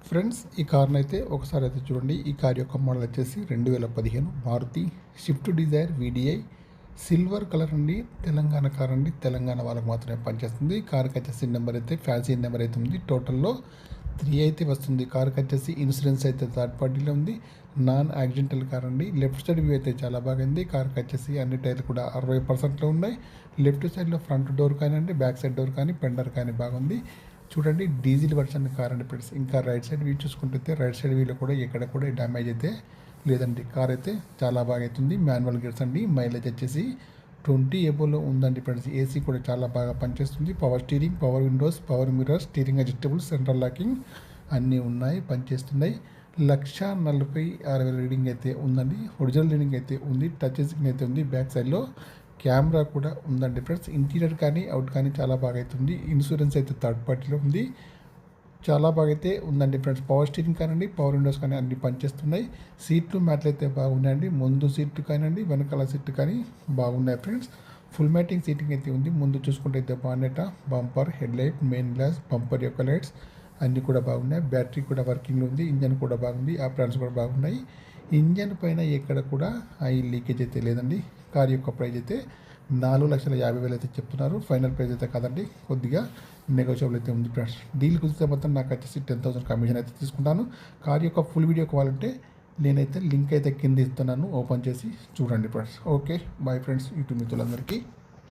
Friends ఈ కార్ని అయితే ఒకసారి అయితే చూడండి. ఈ కార్ యొక్క మోడల్ వచ్చేసి 2015 Maruti Swift Dzire VDI silver colour అండి. తెలంగాణ కార్ అండి. తెలంగాణ వాళ్ళకి మాత్రమే పనిచేస్తుంది. కార్కి వచ్చేసి నెంబర్ అయితే ఫ్యాన్సీ నెంబర్ అయితే ఉంది. టోటల్లో 3 అయితే వస్తుంది. కార్కి వచ్చేసి ఇన్సూరెన్స్ అయితే థర్డ్ పార్టీలో ఉంది. నాన్ యాక్సిడెంటల్ కార్ అండి. లెఫ్ట్ సైడ్ వ్యూ అయితే చాలా బాగుంది. కార్కి వచ్చేసి అన్ని టైర్లు కూడా 60%లో ఉన్నాయి. లెఫ్ట్ సైడ్లో ఫ్రంట్ డోర్ కానివ్వండి, బ్యాక్ సైడ్ డోర్ కానీ, పెండర్ కానీ బాగుంది. చూడండి, డీజిల్ వర్షన్ కార్ అండి ఫ్రెండ్స్. ఇంకా రైట్ సైడ్ వ్యూ చూసుకుంటే రైట్ సైడ్ వ్యూలో కూడా ఎక్కడ కూడా డ్యామేజ్ అయితే లేదండి. కార్ అయితే చాలా బాగా అవుతుంది. మాన్యువల్ గేర్స్ అండి. మైలేజ్ వచ్చేసి 20 ఎబోలో ఉందండి ఫ్రెండ్స్. ఏసీ కూడా చాలా బాగా పనిచేస్తుంది. Power steering, power Windows, power mirror, steering adjustable, central locking అన్నీ ఉన్నాయి, పనిచేస్తున్నాయి. 1,46,000 రీడింగ్ అయితే ఉందండి. ఒరిజినల్ రీడింగ్ అయితే ఉంది. టచ్ స్క్రీన్ అయితే ఉంది. బ్యాక్ సైడ్లో కెమెరా కూడా ఉందండి ఫ్రెండ్స్. ఇంటీరియర్ కానీ అవుట్ కానీ చాలా బాగా అవుతుంది. ఇన్సూరెన్స్ అయితే థర్డ్ పార్టీలో ఉంది. చాలా బాగా అయితే ఉందండి ఫ్రెండ్స్. పవర్ స్టీరింగ్ కానివ్వండి, పవర్ విండోస్ కానీ అన్ని పనిచేస్తున్నాయి. సీట్లు మ్యాట్లు అయితే బాగున్నాయండి. ముందు సీట్లు కానివ్వండి, వెనకాల సీట్లు కానీ బాగున్నాయి ఫ్రెండ్స్. ఫుల్ మ్యాటింగ్ సీటింగ్ అయితే ఉంది. ముందు చూసుకుంటే అయితే బాగున్నట. Bumper, head light, main glass, bumper యొక్క లైట్స్ అన్నీ కూడా బాగున్నాయి. బ్యాటరీ కూడా వర్కింగ్లో ఉంది. ఇంజన్ కూడా బాగుంది. ఆ ప్లాన్స్ కూడా బాగున్నాయి. ఇంజన్ పైన ఎక్కడ కూడా ఆయిల్ లీకేజ్ అయితే లేదండి. కార్ యొక్క ప్రైస్ అయితే 4,50,000 అయితే చెప్తున్నారు. ఫైనల్ ప్రైస్ అయితే కాదండి, కొద్దిగా నెగోషియబుల్ అయితే ఉంది ఫ్రెండ్స్. డీల్ కుదిరితే మొత్తం నాకు వచ్చేసి 10,000 కమిషన్ అయితే తీసుకుంటాను. కార్ యొక్క ఫుల్ వీడియో కావాలంటే నేనైతే లింక్ అయితే కింద ఇస్తున్నాను, ఓపెన్ చేసి చూడండి friends. Okay bye friends, YouTube మిత్రులందరికీ.